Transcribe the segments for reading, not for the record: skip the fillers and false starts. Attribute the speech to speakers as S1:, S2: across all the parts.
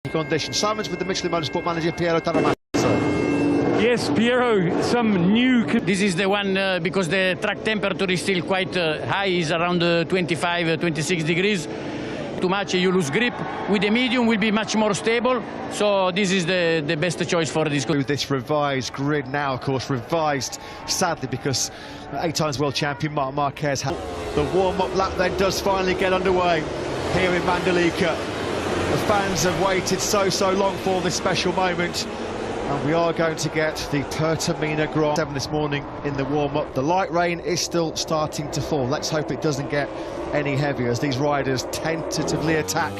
S1: Condition. Simon's with the Michelin Motorsport manager Piero Taramazzo.
S2: Yes, Piero, some new...
S3: This is the one because the track temperature is still quite high, is around 25, 26 degrees. Too much, you lose grip. With the medium, will be much more stable. So this is the best choice for this.
S1: This revised grid now, of course, revised sadly because 8 times world champion Marc Marquez had the warm-up lap then does finally get underway here in Mandalika. The fans have waited so long for this special moment, and we are going to get the Pertamina Grand 7 this morning in the warm-up. The light rain is still starting to fall. Let's hope it doesn't get any heavier as these riders tentatively attack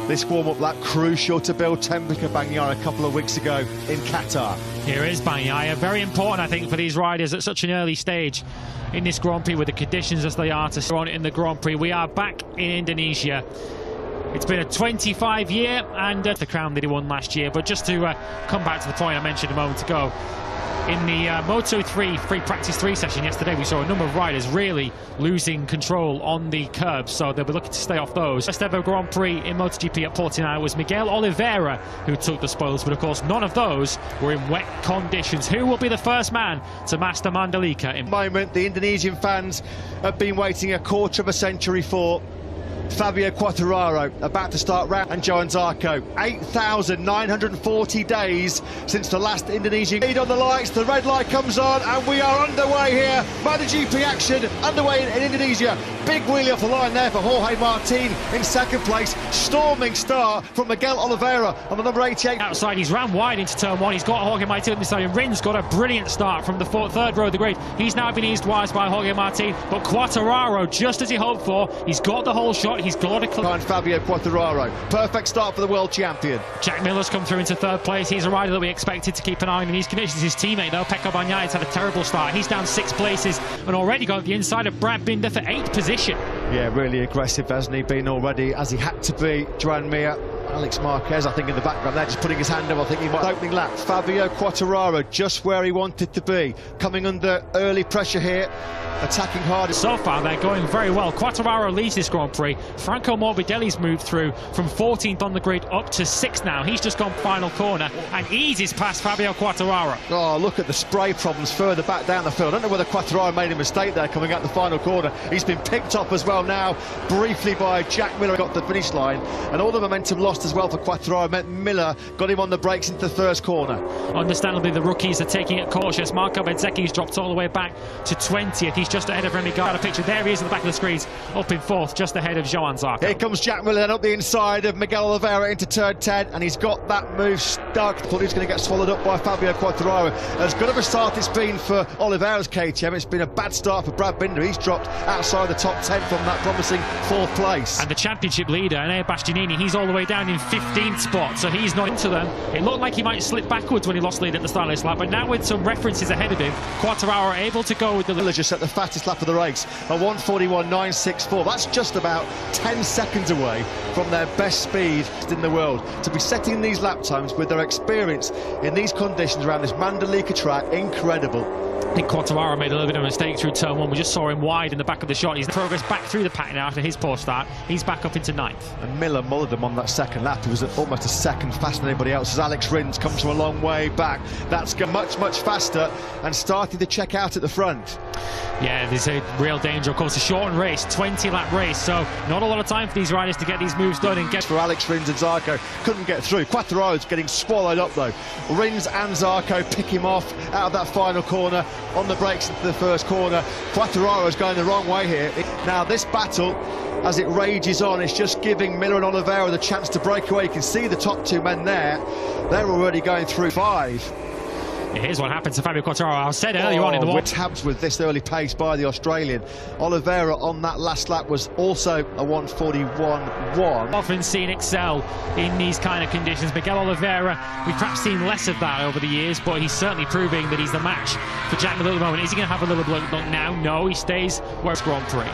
S1: this warm-up lap, crucial to build Tembica Bagnaia a couple of weeks ago in Qatar.
S4: Here is Bagnaia, very important I think for these riders at such an early stage in this Grand Prix with the conditions as they are to run in the Grand Prix. We are back in Indonesia. It's been a 25-year and the crown that he won last year. But just to come back to the point I mentioned a moment ago, in the Moto3 free practice 3 session yesterday, we saw a number of riders really losing control on the curbs, so they'll be looking to stay off those. First ever Grand Prix in MotoGP at Portimao was Miguel Oliveira who took the spoils, but of course none of those were in wet conditions. Who will be the first man to master Mandalika? In
S1: moment, the Indonesian fans have been waiting a quarter of a century for Fabio Quartararo, about to start round, and Johan Zarco. 8,940 days since the last Indonesian. Lead on the lights, the red light comes on, and we are underway here. MotoGP action underway in Indonesia. Big wheelie off the line there for Jorge Martin in second place. Storming start from Miguel Oliveira on the number 88.
S4: Outside, he's ran wide into turn 1. He's got Jorge Martin on the side. Rin's got a brilliant start from the third row of the grid. He's now been eased wise by Jorge Martin, but Quartararo, just as he hoped for, he's got the whole shot. He's got a
S1: behind Fabio Quartararo. Perfect start for the world champion.
S4: Jack Miller's come through into third place. He's a rider that we expected to keep an eye on in these conditions. His teammate, though, Pecco Bagnaia, has had a terrible start. He's down 6 places and already got the inside of Brad Binder for 8th position.
S1: Yeah, really aggressive, hasn't he been already, as he had to be. Joan Mir, Alex Marquez, I think in the background there, just putting his hand up. I think he might opening lap. Fabio Quartararo just where he wanted to be, coming under early pressure here, attacking hard.
S4: So far they're going very well. Quartararo leads this Grand Prix. Franco Morbidelli's moved through from 14th on the grid up to 6th now. He's just gone final corner and eases past Fabio Quartararo.
S1: Oh, look at the spray problems further back down the field. I don't know whether Quartararo made a mistake there coming out the final corner. He's been picked up as well now briefly by Jack Miller. Got the finish line, and all the momentum lost as well for Quartararo meant Miller got him on the brakes into the first corner.
S4: Understandably, the rookies are taking it cautious. Marco Bezzecchi's dropped all the way back to 20th. He's just ahead of Remy Gard. A picture there he is in the back of the screens, up in 4th, just ahead of Johan Zarco.
S1: Here comes Jack Miller then up the inside of Miguel Oliveira into turn 10, and he's got that move stuck. Thought he was going to get swallowed up by Fabio Quartararo. As good of a start it's been for Oliveira's KTM, it's been a bad start for Brad Binder. He's dropped outside the top 10 from that promising 4th place.
S4: And the championship leader, Enea Bastianini, he's all the way down in 15th spot, so he's not into them. It looked like he might slip backwards when he lost lead at the start of this lap, but now with some references ahead of him, Quartararo able to go with the...
S1: Miller just set the fastest lap of the race, a 1:41.964. That's just about 10 seconds away from their best speed in the world. To be setting these lap times with their experience in these conditions around this Mandalika track, incredible.
S4: I think Quartararo made a little bit of a mistake through turn 1. We just saw him wide in the back of the shot. He's progress back through the pack now after his poor start. He's back up into 9th.
S1: And Miller mullered him on that second lap. He was almost a second faster than anybody else as Alex Rins comes from a long way back. That's much faster and starting to check out at the front.
S4: Yeah, there's a real danger. Of course, a shortened race, 20-lap race, so not a lot of time for these riders to get these moves done and get...
S1: For Alex Rins and Zarco, couldn't get through. Quartararo's getting swallowed up though. Rins and Zarco pick him off out of that final corner, on the brakes into the first corner. Quartararo's going the wrong way here. Now this battle, as it rages on, it's just giving Miller and Oliveira the chance to break away. You can see the top 2 men there. They're already going through 5.
S4: Here's what happens to Fabio Quartararo. I said earlier on in the war.
S1: Tabs with this early pace by the Australian. Oliveira on that last lap was also a 1:41.1.
S4: Often seen excel in these kind of conditions. Miguel Oliveira, we've perhaps seen less of that over the years, but he's certainly proving that he's the match for Jack Miller at the moment. Is he going to have a little look now? No, he stays where it's Grand Prix.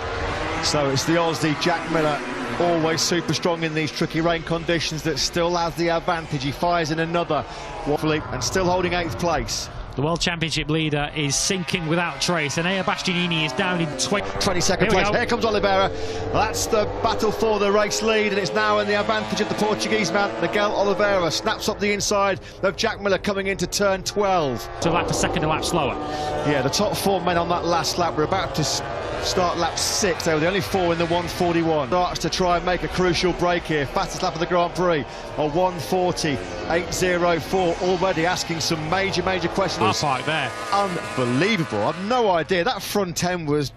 S1: So it's the Aussie Jack Miller, always super strong in these tricky rain conditions, that still has the advantage. He fires in another waffly and still holding 8th place.
S4: The World Championship leader is sinking without trace, and Bastianini is down in
S1: 22nd place. Here comes Oliveira. That's the battle for the race lead, and it's now in the advantage of the Portuguese man, Miguel Oliveira. Snaps up the inside of Jack Miller coming into turn 12.
S4: So lap a second a lap slower.
S1: Yeah, the top 4 men on that last lap were about to start lap 6. They were the only 4 in the 1:41. Starts to try and make a crucial break here. Fastest lap of the Grand Prix, a 1:40.804. Already asking some major questions.
S4: Park there.
S1: Unbelievable. I've no idea. That front end was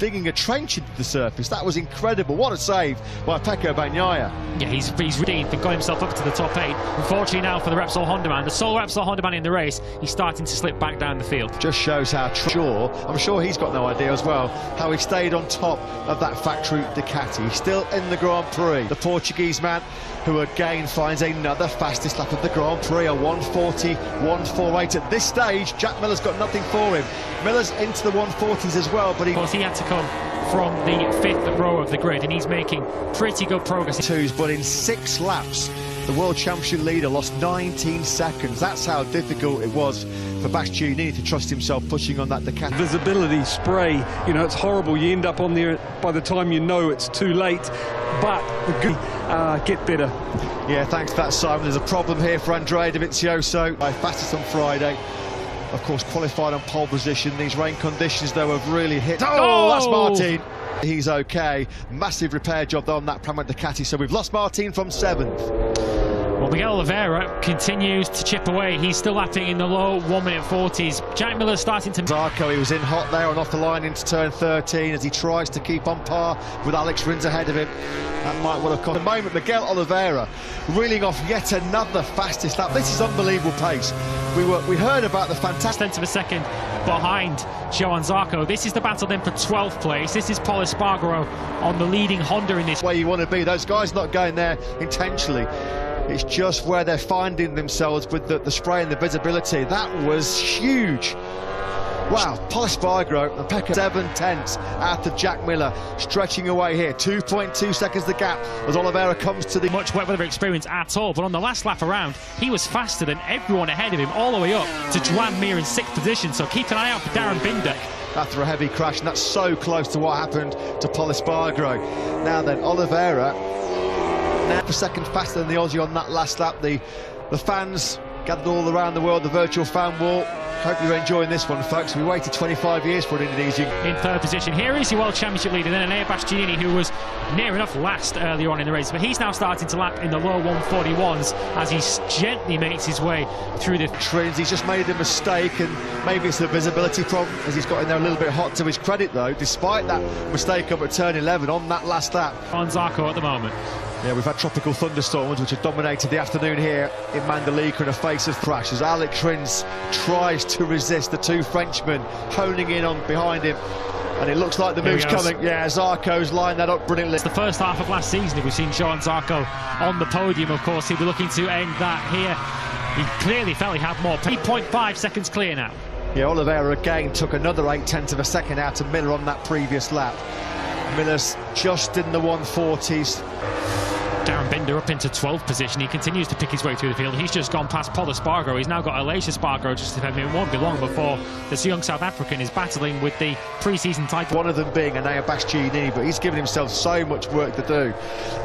S1: digging a trench into the surface. That was incredible. What a save by Pecco Bagnaia.
S4: Yeah, he's redeemed and got himself up to the top 8. Unfortunately now for the Repsol Honda man, the sole Repsol Honda man in the race, he's starting to slip back down the field.
S1: Just shows how I'm sure he's got no idea as well, how he stayed on top of that factory Ducati. He's still in the Grand Prix. The Portuguese man, who again finds another fastest lap of the Grand Prix, a 1:40.148. At this stage, Jack Miller's got nothing for him. Miller's into the 140s as well, but
S4: of course he had to come from the 5th row of the grid, and he's making pretty good progress.
S1: But in 6 laps, the World Championship leader lost 19 seconds. That's how difficult it was for Bastianini to trust himself pushing on that Ducati.
S2: Visibility spray, you know, it's horrible. You end up on there by the time you know it's too late, but the good get better.
S1: Yeah, thanks for that, Simon. There's a problem here for Andrea Dovizioso. Fastest on Friday. Of course, qualified on pole position. These rain conditions, though, have really hit. Oh, that's Martin. He's okay. Massive repair job, though, on that Pramac Ducati. So we've lost Martin from 7th.
S4: Well, Miguel Oliveira continues to chip away. He's still lapping in the low 1-minute 40s. Jack Miller's starting to...
S1: Zarco, he was in hot there and off the line into turn 13 as he tries to keep on par with Alex Rins ahead of him. That might well have cost. At the moment, Miguel Oliveira reeling off yet another fastest lap. This is unbelievable pace. We heard about the fantastic...
S4: tenth of a second behind Johan Zarco. This is the battle then for 12th place. This is Pol Espargaro on the leading Honda in this.
S1: Where you want to be. Those guys not going there intentionally. It's just where they're finding themselves with the spray and the visibility. That was huge. Wow, Pol Espargaro and Pecco 7/10 out of Jack Miller, stretching away here. 2.2 seconds the gap as Oliveira comes to the...
S4: Much wet weather experience at all, but on the last lap around, he was faster than everyone ahead of him, all the way up to Joan Mir in 6th position, so keep an eye out for Darren Binder.
S1: After a heavy crash, and that's so close to what happened to Pol Espargaro. Now then, Oliveira, now per second faster than the Aussie on that last lap. The fans gathered all around the world, the virtual fan wall. Hope you're enjoying this one, folks. We waited 25 years for an Indonesian.
S4: In 3rd position, here is your World Championship leader, then Enea Bastianini, who was near enough last earlier on in the race, but he's now starting to lap in the low 141s as he gently makes his way through the...
S1: Trins, he's just made a mistake, and maybe it's a visibility problem as he's got in there a little bit hot. To his credit, though, despite that mistake up at turn 11 on that last lap.
S4: On Zarco at the moment.
S1: Yeah, we've had tropical thunderstorms which have dominated the afternoon here in Mandalika in a face of crash as Alex Rins tries to resist the 2 Frenchmen honing in on behind him, and it looks like the move's coming. Yeah, Zarco's lined that up brilliantly.
S4: It's the first half of last season we've seen Johan Zarco on the podium. Of course, he'll be looking to end that here. He clearly felt he had more. 8.5 seconds clear now.
S1: Yeah, Oliveira again took another 0.8 of a second out of Miller on that previous lap. Miller's just in the 140s.
S4: Darren Binder up into 12th position. He continues to pick his way through the field. He's just gone past Pol Espargaro. He's now got Aleix Espargaro just ahead of him. It won't be long before this young South African is battling with the pre-season title.
S1: One of them being Enea Bastianini, but he's given himself so much work to do.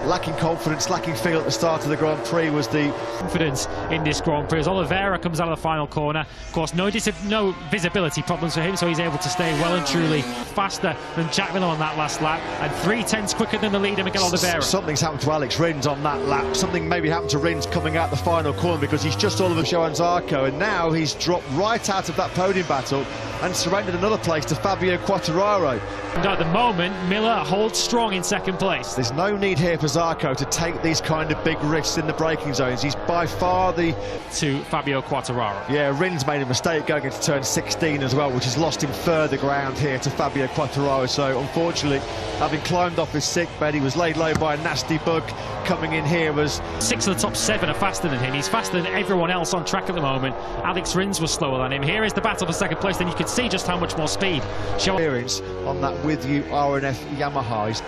S1: Lacking confidence, lacking feel at the start of the Grand Prix was the...
S4: confidence in this Grand Prix as Oliveira comes out of the final corner. Of course, no visibility problems for him, so he's able to stay well and truly faster than Jack Miller on that last lap, and 3/10 quicker than the leader, Miguel Oliveira.
S1: Something's happened to Alex Rins on that lap. Something maybe happened to Rins coming out the final corner, because he's just all of a Johan Zarco, and now he's dropped right out of that podium battle and surrendered another place to Fabio Quartararo.
S4: And at the moment, Miller holds strong in 2nd place.
S1: There's no need here for Zarco to take these kind of big risks in the braking zones. He's by far the...
S4: to Fabio Quartararo.
S1: Yeah, Rins made a mistake going into turn 16 as well, which has lost him further ground here to Fabio Quartararo. So unfortunately, having climbed off his sick bed, he was laid low by a nasty bug. Coming in here was... 6 of the top 7 are faster than him. He's faster than everyone else on track at the moment. Alex Rins was slower than him. Here is the battle for 2nd place. Then you can see just how much more speed. Experience on that With You RNF Yamaha. He's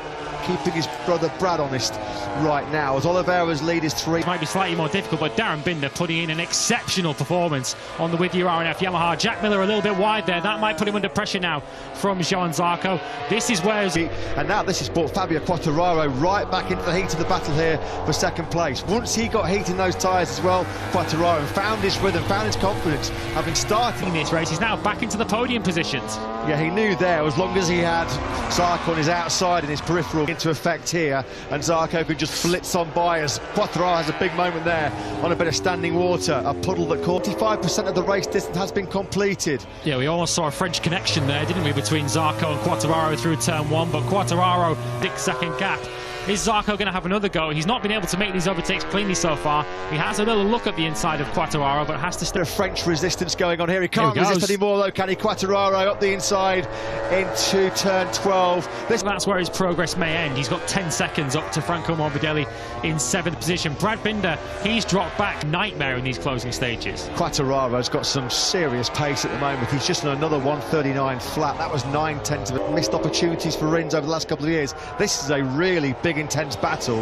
S1: keeping his brother Brad honest right now, as Oliveira's lead is 3.
S4: It might be slightly more difficult, but Darren Binder putting in an exceptional performance on the Goodyear RNF Yamaha. Jack Miller a little bit wide there. That might put him under pressure now from Johann Zarco. This is where...
S1: And now this has brought Fabio Quartararo right back into the heat of the battle here for second place. Once he got heat in those tyres as well, Quartararo found his rhythm, found his confidence, having started
S4: in this race. He's now back into the podium positions.
S1: Yeah, he knew there, as long as he had Zarco on his outside and his peripheral into effect here, and Zarco could just blitz on by, as Quartararo has a big moment there on a bit of standing water, a puddle that caught 45% of the race distance has been completed.
S4: Yeah, we almost saw a French connection there, didn't we, between Zarco and Quartararo through turn 1, but Quartararo, 6-second gap. Is Zarco going to have another go? He's not been able to make these overtakes cleanly so far. He has a little look at the inside of Quartararo, but has to stay.
S1: French resistance going on here. He can't resist anymore though, can he? Quartararo up the inside into turn 12.
S4: That's where his progress may end. He's got 10 seconds up to Franco Morbidelli in 7th position. Brad Binder, he's dropped back. Nightmare in these closing stages.
S1: Quartararo's got some serious pace at the moment. He's just on another 139 flat. That was 9/10 of missed opportunities for Rins over the last couple of years. This is a really big, intense battle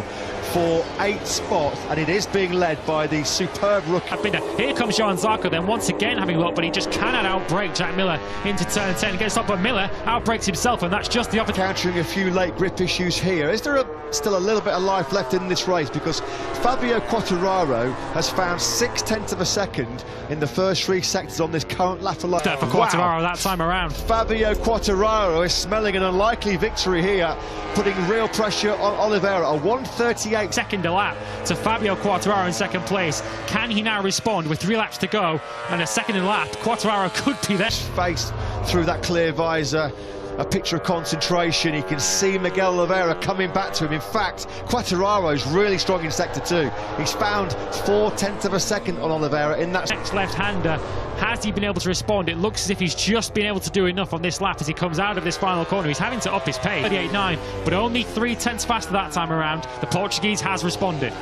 S1: for 8 spots, and it is being led by the superb rookie.
S4: Here comes Johann Zarco then once again having luck, but he just cannot outbrake Jack Miller into turn 10. Gets stopped by Miller, outbrakes himself, and that's just the opposite.
S1: Countering a few late grip issues here. Is there still a little bit of life left in this race? Because Fabio Quartararo has found 0.6 of a second in the first 3 sectors on this current lap alone.
S4: For Quartararo that time around.
S1: Fabio Quartararo is smelling an unlikely victory here, putting real pressure on Oliveira. A 1:38
S4: second a lap to Fabio Quartararo in second place. Can he now respond with 3 laps to go and a second in lap? Quartararo could be there.
S1: Face through that clear visor, a picture of concentration. He can see Miguel Oliveira coming back to him. In fact, Quartararo's really strong in sector 2. He's found 0.4 of a second on Oliveira in that.
S4: Next left-hander, has he been able to respond? It looks as if he's just been able to do enough on this lap as he comes out of this final corner. He's having to up his pace. 38.9, but only 0.3 faster that time around. The Portuguese has responded.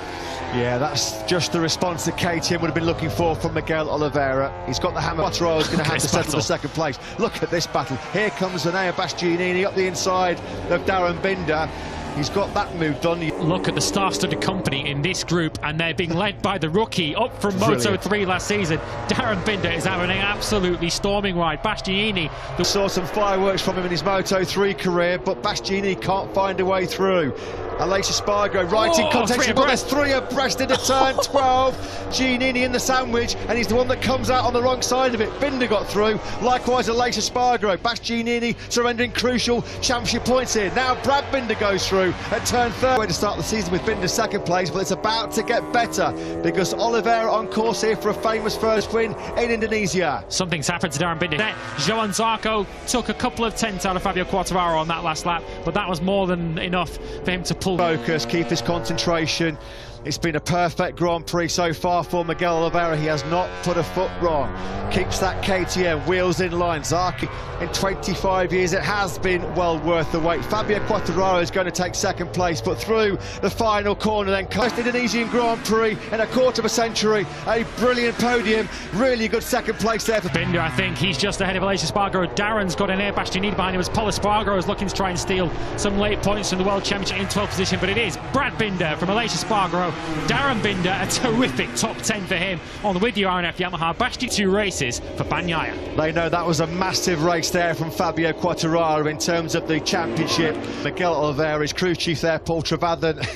S1: Yeah, that's just the response that KTM would have been looking for from Miguel Oliveira. He's got the hammer. Quartararo's going to have to settle the second place. Look at this battle. Here comes Enea Bastianini up the inside of Darren Binder. He's got that move done.
S4: Look at the star-studded company in this group, and they're being led by the rookie up from Moto3 last season. Darren Binder is having an absolutely storming ride. Bastianini
S1: saw some fireworks from him in his Moto3 career, but Bastianini can't find a way through. Aleix Espargaro right in contention, but there's 3 abreast into turn 12. Giannini in the sandwich, and he's the one that comes out on the wrong side of it. Binder got through, likewise Aleix Espargaro. Bastianini surrendering crucial championship points here. Now Brad Binder goes through at turn 3. Way to start the season with Binder second place, but it's about to get better because Oliveira on course here for a famous first win in Indonesia.
S4: Something's happened to Darren Binder. Johann Zarco took a couple of tenths out of Fabio Quartararo on that last lap, but that was more than enough for him to pull.
S1: Focus, keep his concentration. It's been a perfect Grand Prix so far for Miguel Oliveira. He has not put a foot wrong. Keeps that KTM, wheels in line. Zarco, in 25 years, it has been well worth the wait. Fabio Quartararo is going to take second place, but through the final corner then comes Indonesian Grand Prix in a quarter of a century. A brilliant podium, really good second place there for
S4: Binder. I think he's just ahead of Aleix Espargaro. Darren's got an air Bastianini behind him as Paul Espargaro is looking to try and steal some late points from the World Championship in 12th position, but it is Brad Binder from Aleix Espargaro. Darren Binder, a terrific top 10 for him on the Goodyear RNF Yamaha. Basti 2 races for Bagnaia.
S1: They know that was a massive race there from Fabio Quartararo in terms of the championship. Miguel Oliveira, his crew chief there, Paul Travadden,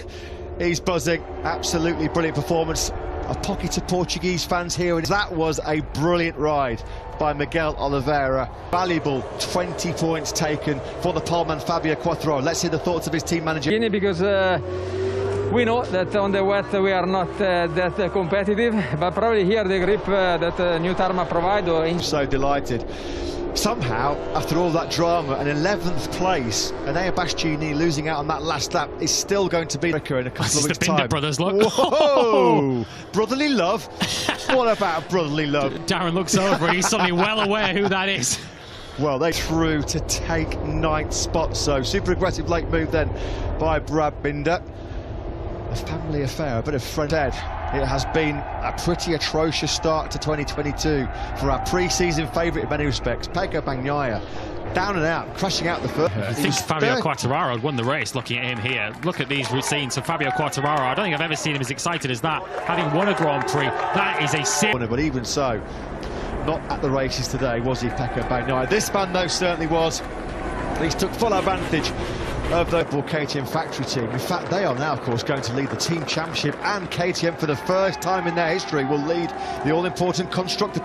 S1: he's buzzing. Absolutely brilliant performance. A pocket of Portuguese fans here, and that was a brilliant ride by Miguel Oliveira. Valuable 20 points taken for the poleman Fabio Quartararo. Let's hear the thoughts of his team manager.
S5: Because we know that on the wet we are not that competitive, but probably here the grip that new Tarma provide.
S1: So delighted. Somehow, after all that drama, an 11th place, Enea Bastianini losing out on that last lap is still going to be in a couple of weeks' time.
S4: The Binder brothers, look.
S1: Whoa! Brotherly love? What about brotherly love?
S4: Darren looks over and he's suddenly well aware who that is.
S1: Well, they through to take 9th spot, so super aggressive late move then by Brad Binder. A family affair, a bit of front head. It has been a pretty atrocious start to 2022 for our pre-season favourite in many respects, Pecco Bagnaia. down and out, crushing out the first.
S4: I think Fabio Quartararo had won the race. Looking at him here, look at these routines. So Fabio Quartararo, I don't think I've ever seen him as excited as that, having won a Grand Prix. That is a
S1: but even so, not at the races today, was he, Pecco Bagnaia? This man, though, certainly was. He took full advantage of the KTM factory team. In fact, they are now, of course, going to lead the team championship, and KTM, for the first time in their history, will lead the all-important constructor.